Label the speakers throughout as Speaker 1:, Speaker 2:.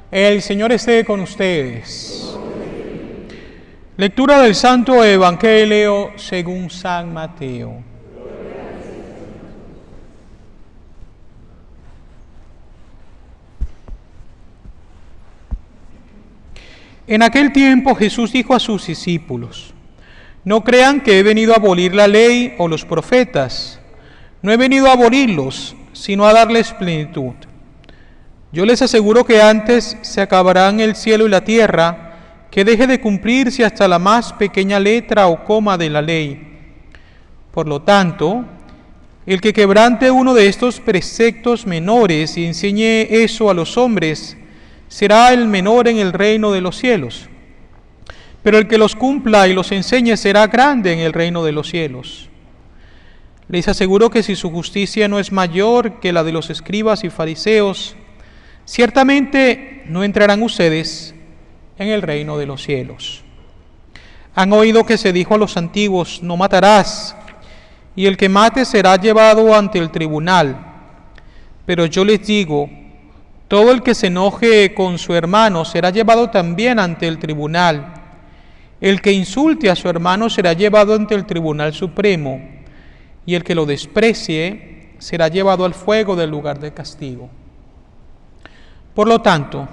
Speaker 1: El Señor esté con ustedes. Lectura del Santo Evangelio según San Mateo. En aquel tiempo Jesús dijo a sus discípulos: No crean que he venido a abolir la ley o los profetas. No he venido a abolirlos, sino a darles plenitud. Yo les aseguro que antes se acabarán el cielo y la tierra, que deje de cumplirse hasta la más pequeña letra o coma de la ley. Por lo tanto, el que quebrante uno de estos preceptos menores y enseñe eso a los hombres, será el menor en el reino de los cielos. Pero el que los cumpla y los enseñe será grande en el reino de los cielos. Les aseguro que si su justicia no es mayor que la de los escribas y fariseos, ciertamente no entrarán ustedes en el reino de los cielos. Han oído que se dijo a los antiguos: no matarás, y el que mate será llevado ante el tribunal. Pero yo les digo, todo el que se enoje con su hermano será llevado también ante el tribunal. El que insulte a su hermano será llevado ante el tribunal supremo, y el que lo desprecie será llevado al fuego del lugar de castigo. Por lo tanto,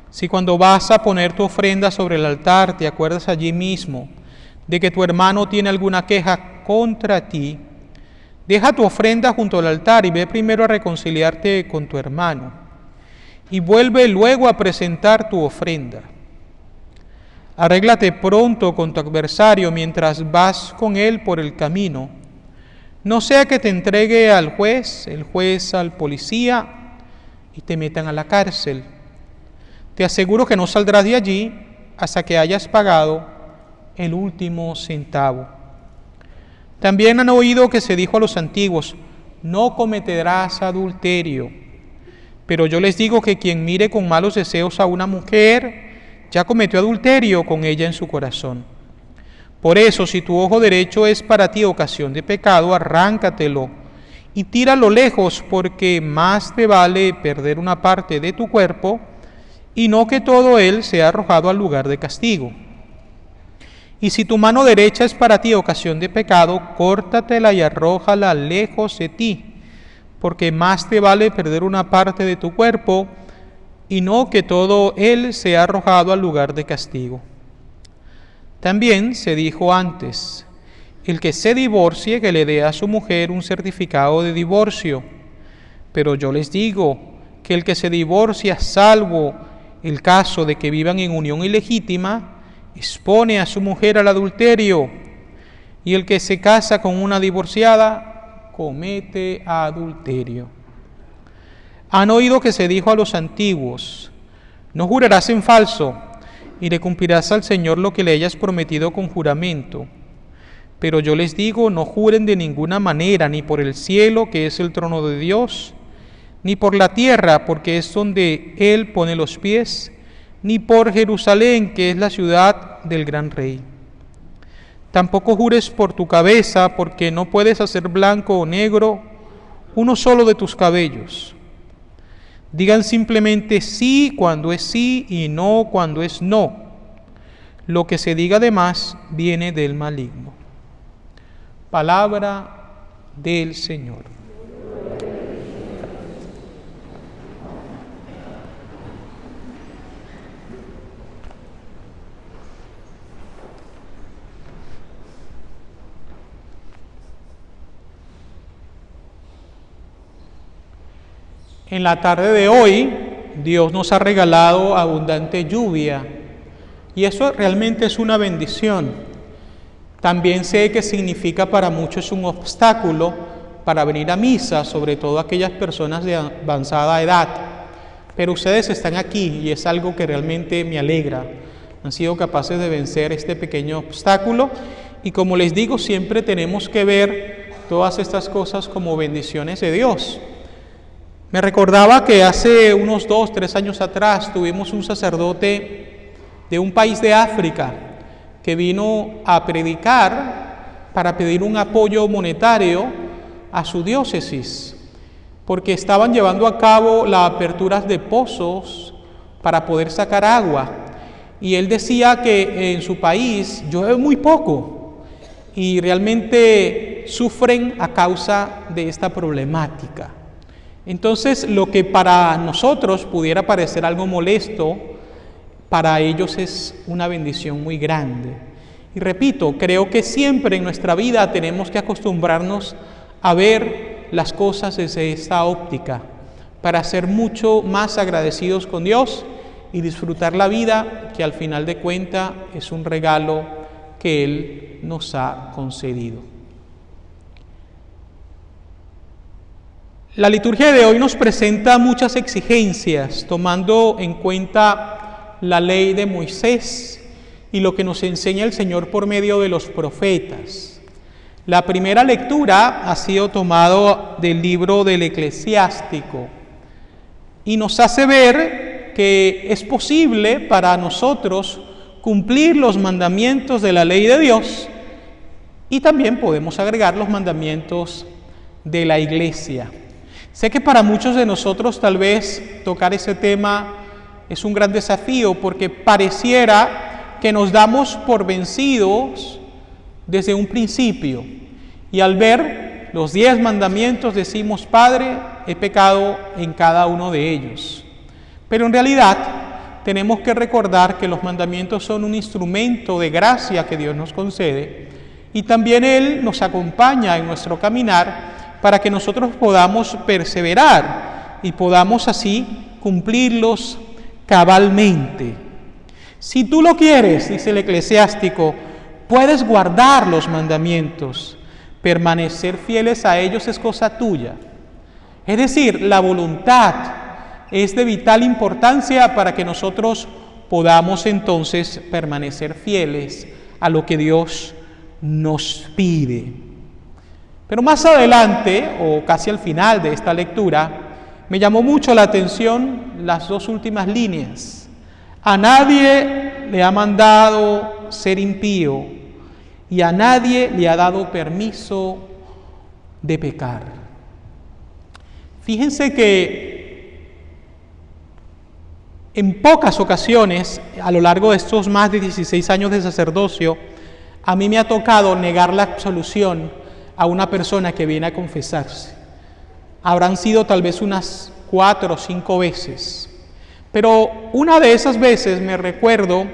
Speaker 1: si cuando vas a poner tu ofrenda sobre el altar te acuerdas allí mismo de que tu hermano tiene alguna queja contra ti, deja tu ofrenda junto al altar y ve primero a reconciliarte con tu hermano, y vuelve luego a presentar tu ofrenda. Arréglate pronto con tu adversario mientras vas con él por el camino, no sea que te entregue al juez, el juez al policía, y te metan a la cárcel. Te aseguro que no saldrás de allí hasta que hayas pagado el último centavo. También han oído que se dijo a los antiguos: no cometerás adulterio. Pero yo les digo que quien mire con malos deseos a una mujer, ya cometió adulterio con ella en su corazón. Por eso, si tu ojo derecho es para ti ocasión de pecado, arráncatelo y tíralo lejos, porque más te vale perder una parte de tu cuerpo y no que todo él sea arrojado al lugar de castigo. Y si tu mano derecha es para ti ocasión de pecado, córtatela y arrójala lejos de ti, porque más te vale perder una parte de tu cuerpo y no que todo él sea arrojado al lugar de castigo. También se dijo antes: el que se divorcie, que le dé a su mujer un certificado de divorcio. Pero yo les digo que el que se divorcia, salvo el caso de que vivan en unión ilegítima, expone a su mujer al adulterio, y el que se casa con una divorciada comete adulterio. Han oído que se dijo a los antiguos: no jurarás en falso, y le cumplirás al Señor lo que le hayas prometido con juramento. Pero yo les digo, no juren de ninguna manera, ni por el cielo, que es el trono de Dios, ni por la tierra, porque es donde Él pone los pies, ni por Jerusalén, que es la ciudad del gran Rey. Tampoco jures por tu cabeza, porque no puedes hacer blanco o negro uno solo de tus cabellos. Digan simplemente sí cuando es sí y no cuando es no. Lo que se diga de más viene del maligno. Palabra del Señor. En la tarde de hoy, Dios nos ha regalado abundante lluvia, y eso realmente es una bendición. También sé que significa para muchos un obstáculo para venir a misa, sobre todo aquellas personas de avanzada edad. Pero ustedes están aquí y es algo que realmente me alegra. Han sido capaces de vencer este pequeño obstáculo y, como les digo, siempre tenemos que ver todas estas cosas como bendiciones de Dios. Me recordaba que hace unos 2-3 años atrás tuvimos un sacerdote de un país de África que vino a predicar para pedir un apoyo monetario a su diócesis, porque estaban llevando a cabo las aperturas de pozos para poder sacar agua. Y él decía que en su país llueve muy poco y realmente sufren a causa de esta problemática. Entonces, lo que para nosotros pudiera parecer algo molesto, para ellos es una bendición muy grande. Y repito, creo que siempre en nuestra vida tenemos que acostumbrarnos a ver las cosas desde esta óptica, para ser mucho más agradecidos con Dios y disfrutar la vida, que al final de cuentas es un regalo que Él nos ha concedido. La liturgia de hoy nos presenta muchas exigencias, tomando en cuenta la ley de Moisés y lo que nos enseña el Señor por medio de los profetas. La primera lectura ha sido tomada del libro del Eclesiástico y nos hace ver que es posible para nosotros cumplir los mandamientos de la ley de Dios, y también podemos agregar los mandamientos de la Iglesia. Sé que para muchos de nosotros tal vez tocar ese tema es un gran desafío, porque pareciera que nos damos por vencidos desde un principio, y al ver los 10 mandamientos decimos: Padre, he pecado en cada uno de ellos. Pero en realidad tenemos que recordar que los mandamientos son un instrumento de gracia que Dios nos concede, y también Él nos acompaña en nuestro caminar para que nosotros podamos perseverar y podamos así cumplirlos cabalmente. Si tú lo quieres, dice el Eclesiástico, puedes guardar los mandamientos. Permanecer fieles a ellos es cosa tuya. Es decir, la voluntad es de vital importancia para que nosotros podamos entonces permanecer fieles a lo que Dios nos pide. Pero más adelante, o casi al final de esta lectura, me llamó mucho la atención las 2 últimas líneas. A nadie le ha mandado ser impío, y a nadie le ha dado permiso de pecar. Fíjense que en pocas ocasiones, a lo largo de estos más de 16 años de sacerdocio, a mí me ha tocado negar la absolución a una persona que viene a confesarse. Habrán sido tal vez unas 4 o 5 veces. Pero una de esas veces me recuerdo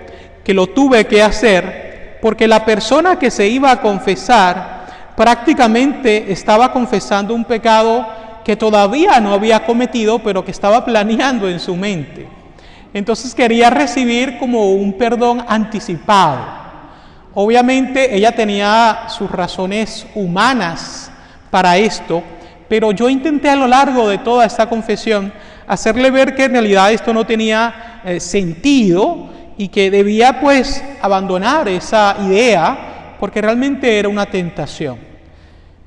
Speaker 1: que lo tuve que hacer porque la persona que se iba a confesar prácticamente estaba confesando un pecado que todavía no había cometido, pero que estaba planeando en su mente. Entonces quería recibir como un perdón anticipado. Obviamente ella tenía sus razones humanas para esto, pero yo intenté a lo largo de toda esta confesión hacerle ver que en realidad esto no tenía sentido y que debía pues abandonar esa idea, porque realmente era una tentación.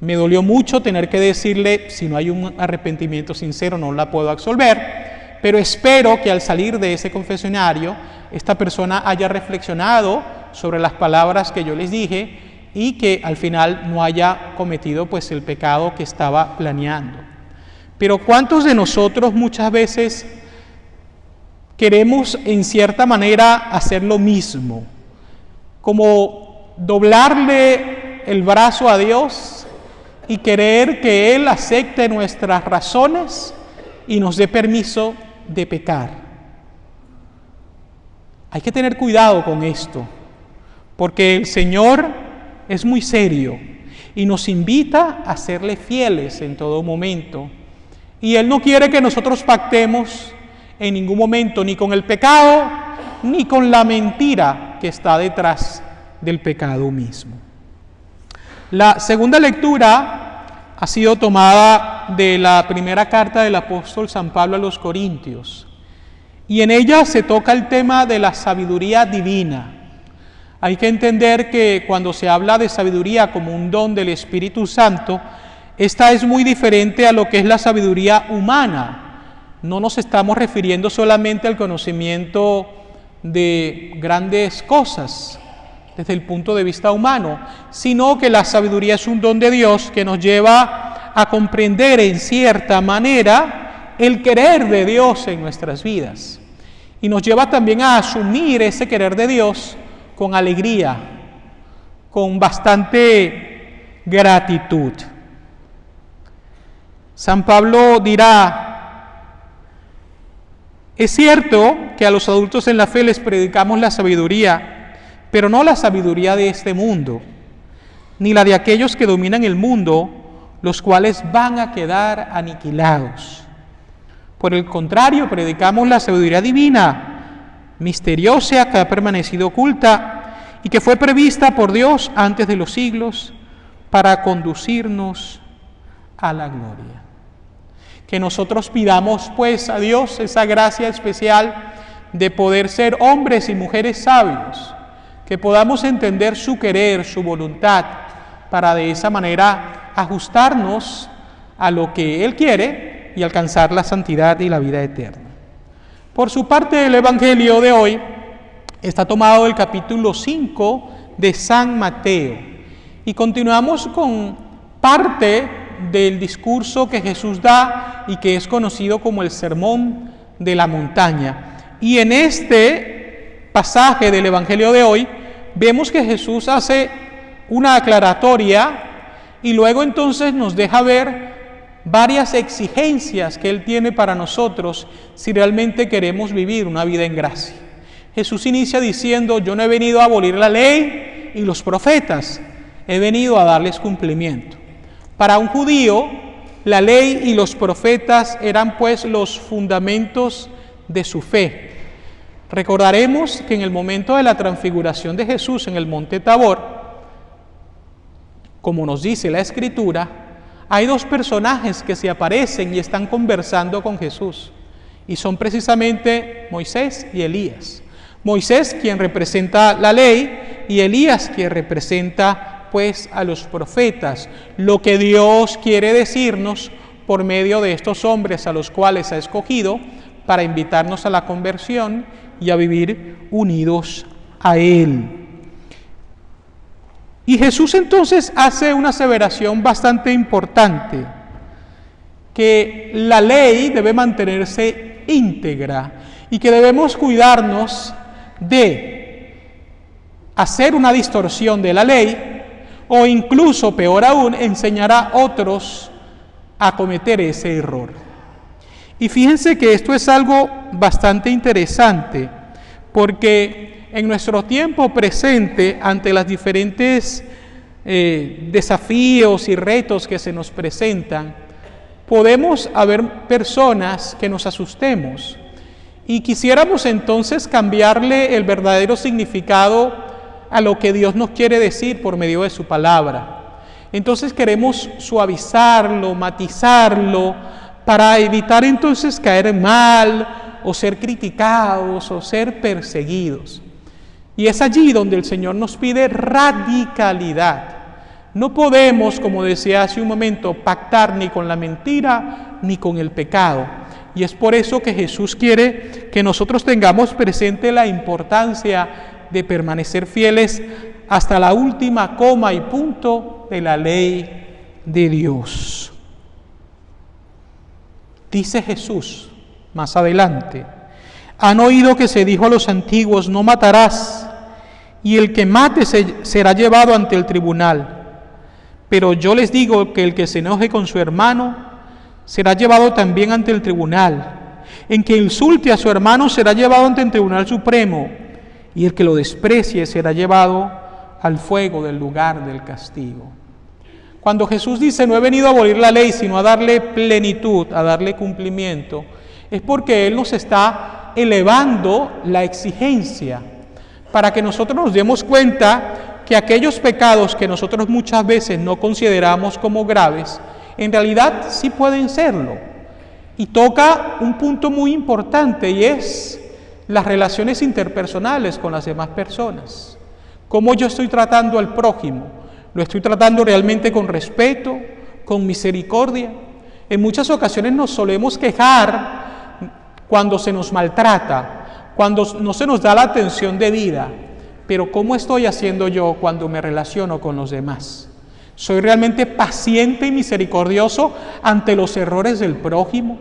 Speaker 1: Me dolió mucho tener que decirle: si no hay un arrepentimiento sincero no la puedo absolver, pero espero que al salir de ese confesionario esta persona haya reflexionado sobre las palabras que yo les dije y que al final no haya cometido pues el pecado que estaba planeando. Pero ¿cuántos de nosotros muchas veces queremos en cierta manera hacer lo mismo? Como doblarle el brazo a Dios y querer que Él acepte nuestras razones y nos dé permiso de pecar. Hay que tener cuidado con esto, porque el Señor es muy serio y nos invita a serle fieles en todo momento. Y Él no quiere que nosotros pactemos en ningún momento ni con el pecado, ni con la mentira que está detrás del pecado mismo. La segunda lectura ha sido tomada de la primera carta del apóstol San Pablo a los Corintios, y en ella se toca el tema de la sabiduría divina. Hay que entender que cuando se habla de sabiduría como un don del Espíritu Santo, esta es muy diferente a lo que es la sabiduría humana. No nos estamos refiriendo solamente al conocimiento de grandes cosas desde el punto de vista humano, sino que la sabiduría es un don de Dios que nos lleva a comprender en cierta manera el querer de Dios en nuestras vidas. Y nos lleva también a asumir ese querer de Dios con alegría, con bastante gratitud. San Pablo dirá: es cierto que a los adultos en la fe les predicamos la sabiduría, pero no la sabiduría de este mundo, ni la de aquellos que dominan el mundo, los cuales van a quedar aniquilados. Por el contrario, predicamos la sabiduría divina, misteriosa, que ha permanecido oculta y que fue prevista por Dios antes de los siglos para conducirnos a la gloria. Que nosotros pidamos pues a Dios esa gracia especial de poder ser hombres y mujeres sabios, que podamos entender su querer, su voluntad, para de esa manera ajustarnos a lo que Él quiere y alcanzar la santidad y la vida eterna. Por su parte, el Evangelio de hoy está tomado del capítulo 5 de San Mateo y continuamos con parte del discurso que Jesús da y que es conocido como el Sermón de la Montaña. Y en este pasaje del Evangelio de hoy vemos que Jesús hace una aclaratoria y luego entonces nos deja ver varias exigencias que Él tiene para nosotros si realmente queremos vivir una vida en gracia. Jesús inicia diciendo: yo no he venido a abolir la ley y los profetas, he venido a darles cumplimiento. Para un judío, la ley y los profetas eran pues los fundamentos de su fe. Recordaremos que en el momento de la transfiguración de Jesús en el monte Tabor, como nos dice la Escritura, hay dos personajes que se aparecen y están conversando con Jesús, y son precisamente Moisés y Elías. Moisés, quien representa la ley, y Elías, quien representa pues a los profetas, lo que Dios quiere decirnos por medio de estos hombres a los cuales ha escogido para invitarnos a la conversión y a vivir unidos a Él. Y Jesús entonces hace una aseveración bastante importante, que la ley debe mantenerse íntegra y que debemos cuidarnos de hacer una distorsión de la ley o incluso, peor aún, enseñar a otros a cometer ese error. Y fíjense que esto es algo bastante interesante, porque en nuestro tiempo presente, ante los diferentes desafíos y retos que se nos presentan, podemos haber personas que nos asustemos y quisiéramos entonces cambiarle el verdadero significado a lo que Dios nos quiere decir por medio de su palabra. Entonces queremos suavizarlo, matizarlo, para evitar entonces caer mal o ser criticados o ser perseguidos. Y es allí donde el Señor nos pide radicalidad. No podemos, como decía hace un momento, pactar ni con la mentira ni con el pecado. Y es por eso que Jesús quiere que nosotros tengamos presente la importancia de permanecer fieles hasta la última coma y punto de la ley de Dios. Dice Jesús más adelante: han oído que se dijo a los antiguos: no matarás, y el que mate será llevado ante el tribunal. Pero yo les digo que el que se enoje con su hermano será llevado también ante el tribunal. En que insulte a su hermano será llevado ante el tribunal supremo, y el que lo desprecie será llevado al fuego del lugar del castigo. Cuando Jesús dice: no he venido a abolir la ley, sino a darle plenitud, a darle cumplimiento, es porque Él nos está elevando la exigencia para que nosotros nos demos cuenta que aquellos pecados que nosotros muchas veces no consideramos como graves, en realidad sí pueden serlo. Y toca un punto muy importante, y es las relaciones interpersonales con las demás personas. ¿Cómo yo estoy tratando al prójimo? ¿Lo estoy tratando realmente con respeto, con misericordia? En muchas ocasiones nos solemos quejar cuando se nos maltrata, cuando no se nos da la atención debida, pero ¿cómo estoy haciendo yo cuando me relaciono con los demás? ¿Soy realmente paciente y misericordioso ante los errores del prójimo?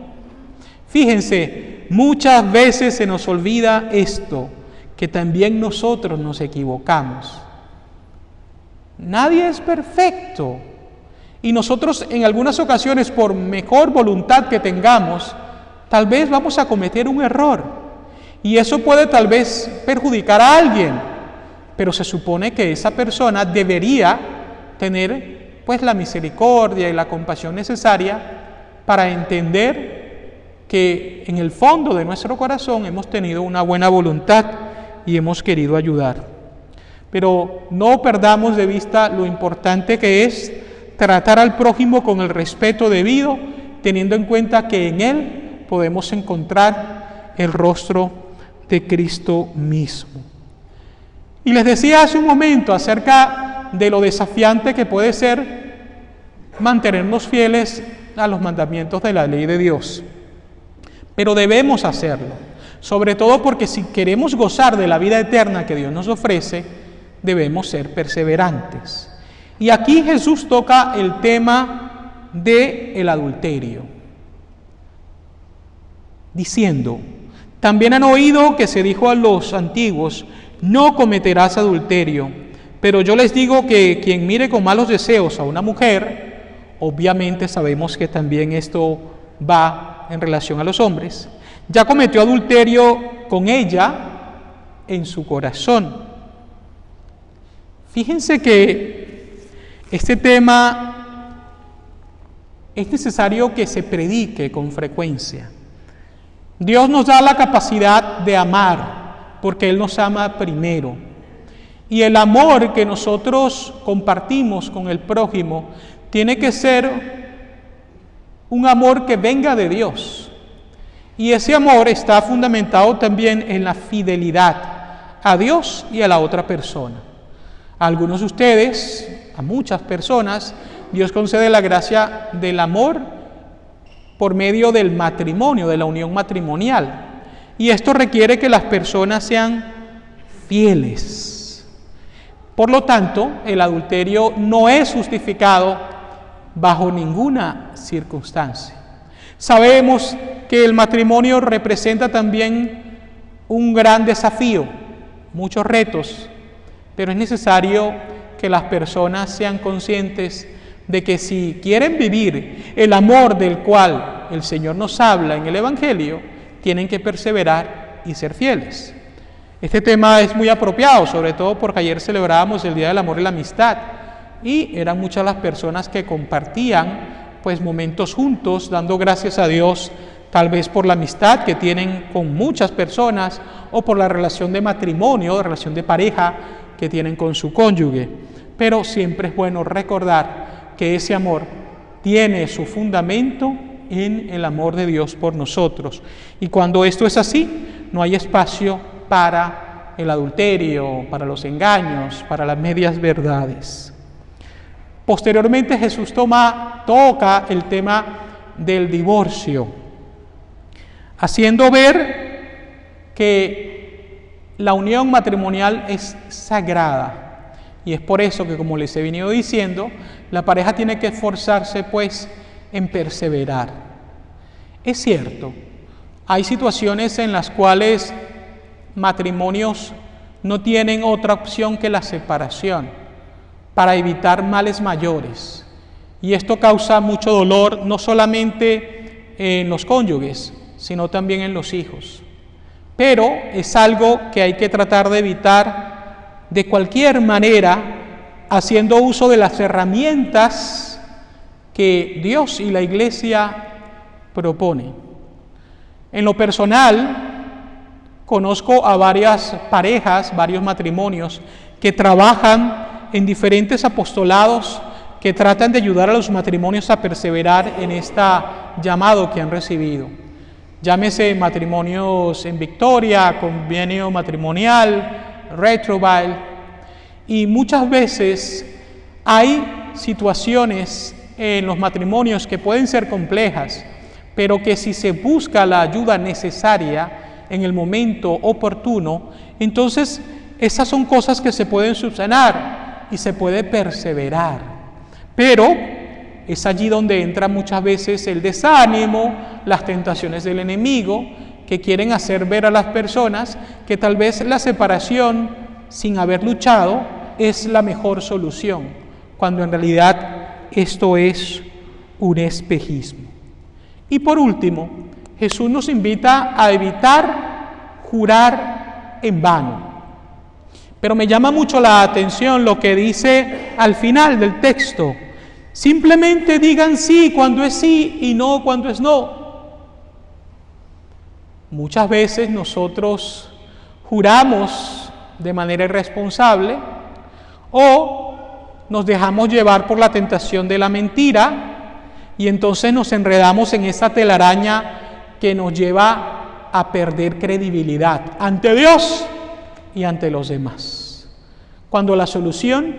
Speaker 1: Fíjense, muchas veces se nos olvida esto, que también nosotros nos equivocamos. Nadie es perfecto. Y nosotros en algunas ocasiones, por mejor voluntad que tengamos, tal vez vamos a cometer un error. Y eso puede tal vez perjudicar a alguien. Pero se supone que esa persona debería tener pues la misericordia y la compasión necesaria para entender que en el fondo de nuestro corazón hemos tenido una buena voluntad y hemos querido ayudar. Pero no perdamos de vista lo importante que es tratar al prójimo con el respeto debido, teniendo en cuenta que en él podemos encontrar el rostro de Cristo mismo. Y les decía hace un momento acerca de lo desafiante que puede ser mantenernos fieles a los mandamientos de la ley de Dios. Pero debemos hacerlo, sobre todo porque si queremos gozar de la vida eterna que Dios nos ofrece, debemos ser perseverantes. Y aquí Jesús toca el tema del adulterio, diciendo: también han oído que se dijo a los antiguos, no cometerás adulterio, pero yo les digo que quien mire con malos deseos a una mujer, obviamente sabemos que también esto va en relación a los hombres, ya cometió adulterio con ella en su corazón. Fíjense que este tema es necesario que se predique con frecuencia. Dios nos da la capacidad de amar, porque Él nos ama primero. Y el amor que nosotros compartimos con el prójimo tiene que ser un amor que venga de Dios. Y ese amor está fundamentado también en la fidelidad a Dios y a la otra persona. A algunos de ustedes, a muchas personas, Dios concede la gracia del amor por medio del matrimonio, de la unión matrimonial. Y esto requiere que las personas sean fieles. Por lo tanto, el adulterio no es justificado bajo ninguna circunstancia. Sabemos que el matrimonio representa también un gran desafío, muchos retos, pero es necesario que las personas sean conscientes de que si quieren vivir el amor del cual el Señor nos habla en el Evangelio, tienen que perseverar y ser fieles. Este tema es muy apropiado, sobre todo porque ayer celebrábamos el Día del Amor y la Amistad, y eran muchas las personas que compartían pues momentos juntos, dando gracias a Dios, tal vez por la amistad que tienen con muchas personas, o por la relación de matrimonio, de relación de pareja que tienen con su cónyuge. Pero siempre es bueno recordar que ese amor tiene su fundamento en el amor de Dios por nosotros. Y cuando esto es así, no hay espacio para el adulterio, para los engaños, para las medias verdades. Posteriormente Jesús toca el tema del divorcio, haciendo ver que la unión matrimonial es sagrada. Y es por eso que, como les he venido diciendo, la pareja tiene que esforzarse pues en perseverar. Es cierto, hay situaciones en las cuales matrimonios no tienen otra opción que la separación para evitar males mayores. Y esto causa mucho dolor, no solamente en los cónyuges, sino también en los hijos. Pero es algo que hay que tratar de evitar de cualquier manera, haciendo uso de las herramientas que Dios y la Iglesia proponen. En lo personal, conozco a varias parejas, varios matrimonios que trabajan en diferentes apostolados que tratan de ayudar a los matrimonios a perseverar en este llamado que han recibido. Llámese matrimonios en Victoria, convenio matrimonial, Retroville, y muchas veces hay situaciones en los matrimonios que pueden ser complejas, pero que si se busca la ayuda necesaria en el momento oportuno, entonces esas son cosas que se pueden subsanar y se puede perseverar. Pero Es allí donde entra muchas veces el desánimo, las tentaciones del enemigo, que quieren hacer ver a las personas que tal vez la separación, sin haber luchado, es la mejor solución, cuando en realidad esto es un espejismo. Y por último, Jesús nos invita a evitar jurar en vano. Pero me llama mucho la atención lo que dice al final del texto. Simplemente digan sí cuando es sí y no cuando es no. Muchas veces nosotros juramos de manera irresponsable o nos dejamos llevar por la tentación de la mentira y entonces nos enredamos en esa telaraña que nos lleva a perder credibilidad ante Dios y ante los demás. Cuando la solución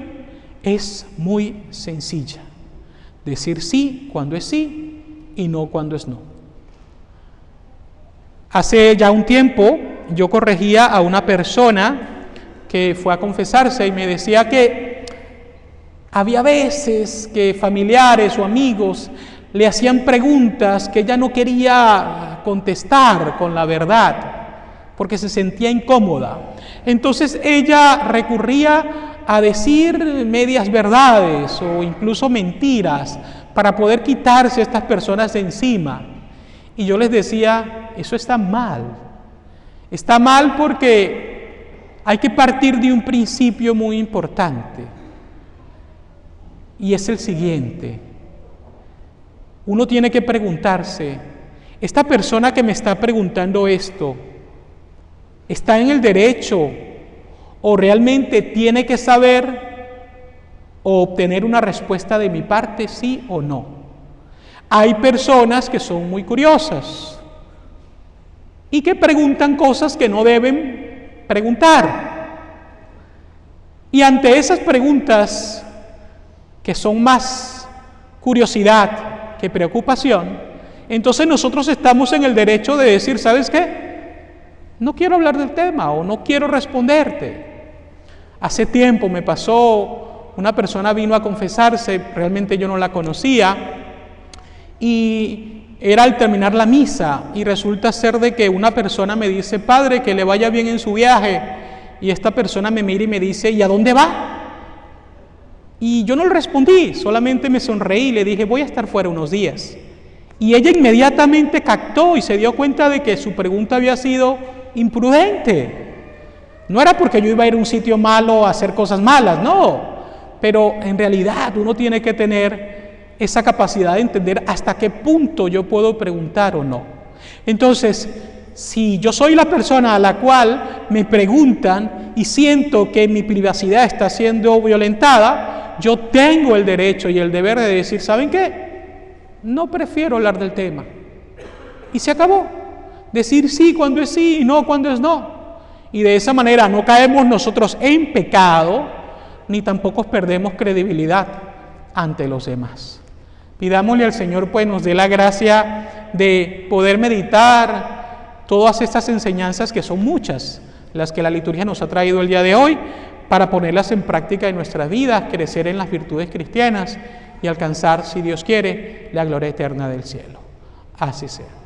Speaker 1: es muy sencilla. Decir sí cuando es sí y no cuando es no. Hace ya un tiempo yo corregía a una persona que fue a confesarse y me decía que había veces que familiares o amigos le hacían preguntas que ella no quería contestar con la verdad, porque se sentía incómoda. Entonces ella recurría a decir medias verdades o incluso mentiras para poder quitarse a estas personas de encima. Y yo les decía, eso está mal. Está mal porque hay que partir de un principio muy importante. Y es el siguiente. Uno tiene que preguntarse, esta persona que me está preguntando esto, ¿está en el derecho o realmente tiene que saber o obtener una respuesta de mi parte, sí o no? Hay personas que son muy curiosas y que preguntan cosas que no deben preguntar. Y ante esas preguntas, que son más curiosidad que preocupación, entonces nosotros estamos en el derecho de decir, ¿sabes qué? No quiero hablar del tema o no quiero responderte. Hace tiempo me pasó, una persona vino a confesarse, realmente yo no la conocía, y era al terminar la misa, y resulta ser de que una persona me dice, padre, que le vaya bien en su viaje, y esta persona me mira y me dice, ¿y a dónde va? Y yo no le respondí, solamente me sonreí y le dije, voy a estar fuera unos días. Y ella inmediatamente captó y se dio cuenta de que su pregunta había sido imprudente. No era porque yo iba a ir a un sitio malo a hacer cosas malas, no. Pero en realidad uno tiene que tener esa capacidad de entender hasta qué punto yo puedo preguntar o no. Entonces, si yo soy la persona a la cual me preguntan y siento que mi privacidad está siendo violentada, yo tengo el derecho y el deber de decir, ¿saben qué? No prefiero hablar del tema. Y se acabó. Decir sí cuando es sí y no cuando es no. Y de esa manera no caemos nosotros en pecado, ni tampoco perdemos credibilidad ante los demás. Pidámosle al Señor, pues, nos dé la gracia de poder meditar todas estas enseñanzas, que son muchas, las que la liturgia nos ha traído el día de hoy, para ponerlas en práctica en nuestras vidas, crecer en las virtudes cristianas y alcanzar, si Dios quiere, la gloria eterna del cielo. Así sea.